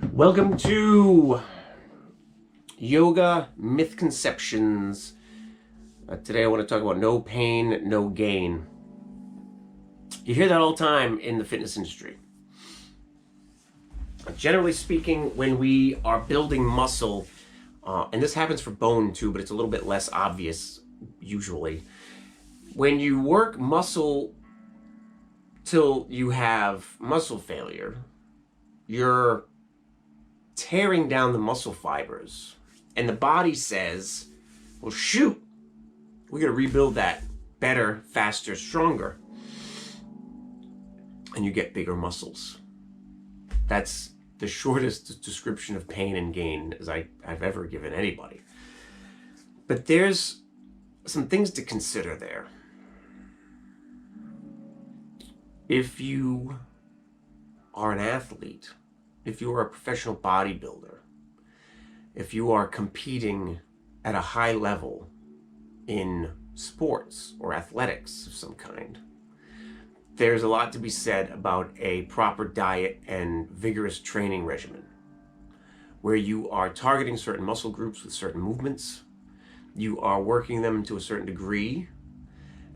Welcome to Yoga Mythconceptions. Today I want to talk about no pain, no gain. You hear that all the time in the fitness industry. Generally speaking, when we are building muscle, and this happens for bone too, but it's a little bit less obvious usually. When you work muscle till you have muscle failure, you're tearing down the muscle fibers, and the body says, well, shoot, we're going to rebuild that better, faster, stronger, and you get bigger muscles. That's the shortest description of pain and gain as I've ever given anybody. But there's some things to consider there. If you are an athlete, if you are a professional bodybuilder, if you are competing at a high level in sports or athletics of some kind, there's a lot to be said about a proper diet and vigorous training regimen, where you are targeting certain muscle groups with certain movements, you are working them to a certain degree,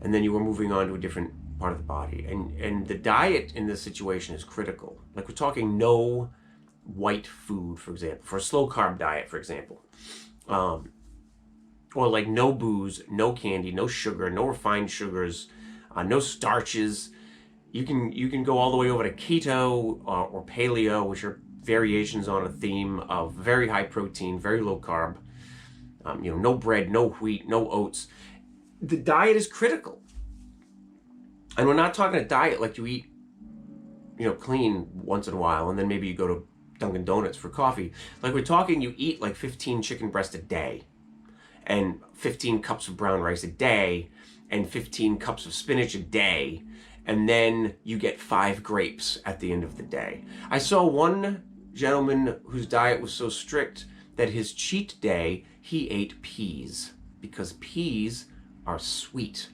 and then you are moving on to a different part of the body. And the diet in this situation is critical. Like, we're talking no white food, for example, for a slow carb diet, for example. Or like no booze, no candy, no sugar, no refined sugars, no starches. You can go all the way over to keto or paleo, which are variations on a theme of very high protein, very low carb. No bread, no wheat, no oats. The diet is critical. And we're not talking a diet like you eat, clean once in a while, and then maybe you go to Dunkin' Donuts for coffee. Like, we're talking you eat like 15 chicken breasts a day, and 15 cups of brown rice a day, and 15 cups of spinach a day, and then you get 5 grapes at the end of the day. I saw one gentleman whose diet was so strict that his cheat day, he ate peas, because peas are sweet.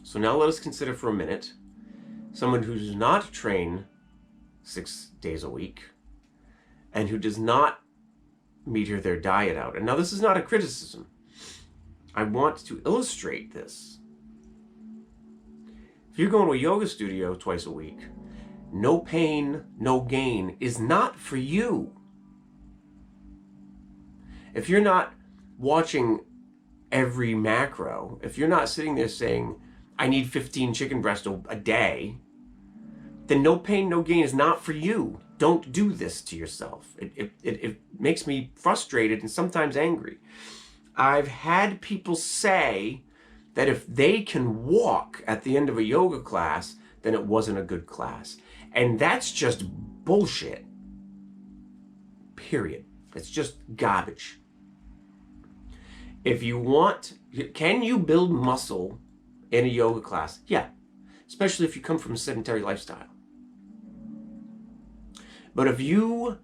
So now let us consider for a minute someone who does not train 6 days a week and who does not meter their diet out. And now this is not a criticism. I want to illustrate this. If you're going to a yoga studio twice a week, no pain, no gain is not for you. If you're not watching every macro, if you're not sitting there saying, I need 15 chicken breasts a day, then no pain, no gain is not for you. Don't do this to yourself. It makes me frustrated and sometimes angry. I've had people say that if they can walk at the end of a yoga class, then it wasn't a good class. And that's just bullshit. Period. It's just garbage. If you want, can you build muscle in a yoga class? Yeah, especially if you come from a sedentary lifestyle. But if you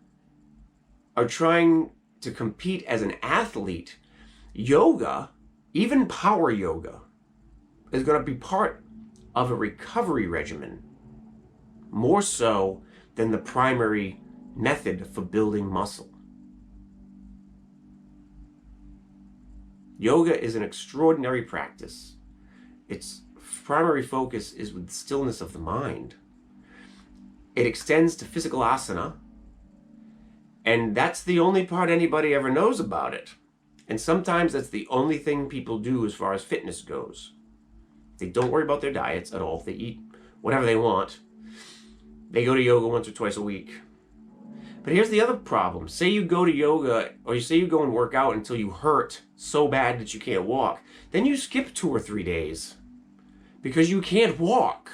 are trying to compete as an athlete, yoga, even power yoga, is going to be part of a recovery regimen, more so than the primary method for building muscle. Yoga is an extraordinary practice. Its primary focus is with stillness of the mind. It extends to physical asana, and that's the only part anybody ever knows about it. And sometimes that's the only thing people do as far as fitness goes. They don't worry about their diets at all. They eat whatever they want. They go to yoga once or twice a week. But here's the other problem. Say you go to yoga, or you say you go and work out until you hurt so bad that you can't walk. Then you skip 2 or 3 days because you can't walk.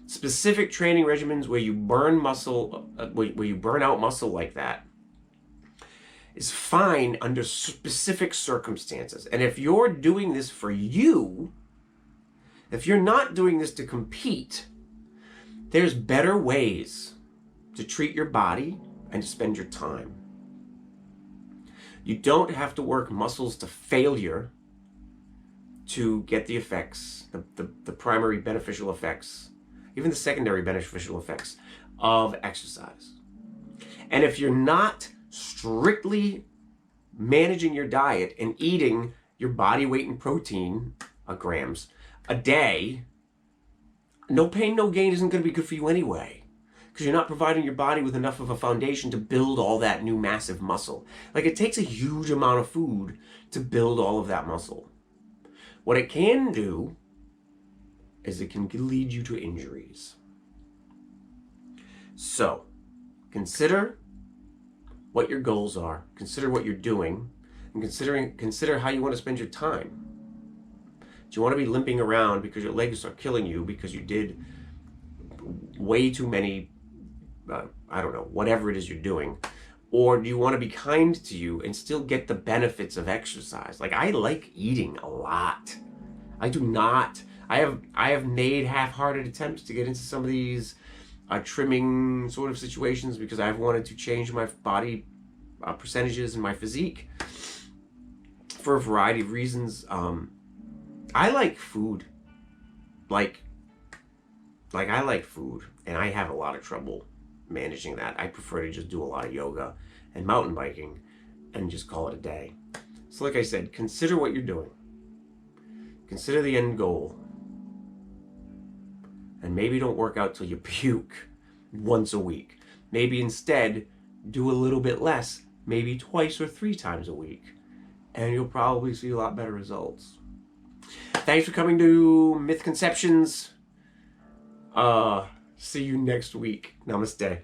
Specific training regimens where you burn muscle, where you burn out muscle like that, is fine under specific circumstances. And if you're doing this for you, if you're not doing this to compete, there's better ways to treat your body and to spend your time. You don't have to work muscles to failure to get the effects, the primary beneficial effects even the secondary beneficial effects of exercise. And if you're not strictly managing your diet and eating your body weight in protein, grams, a day, no pain, no gain isn't going to be good for you anyway. Because you're not providing your body with enough of a foundation to build all that new massive muscle. Like, it takes a huge amount of food to build all of that muscle. What it can do is it can lead you to injuries. So, consider what your goals are, consider what you're doing, and consider how you want to spend your time. Do you want to be limping around because your legs are killing you because you did way too many, I don't know, whatever it is you're doing? Or do you want to be kind to you and still get the benefits of exercise? Like, I like eating a lot. I do not. I have made half-hearted attempts to get into some of these trimming sort of situations because I've wanted to change my body percentages and my physique for a variety of reasons. I like food. Like I like food, and I have a lot of trouble managing that. I prefer to just do a lot of yoga and mountain biking and just call it a day. So like I said, consider what you're doing. Consider the end goal. And maybe don't work out till you puke once a week. Maybe instead do a little bit less, maybe 2 or 3 times a week. And you'll probably see a lot better results. Thanks for coming to Myth Conceptions. See you next week. Namaste.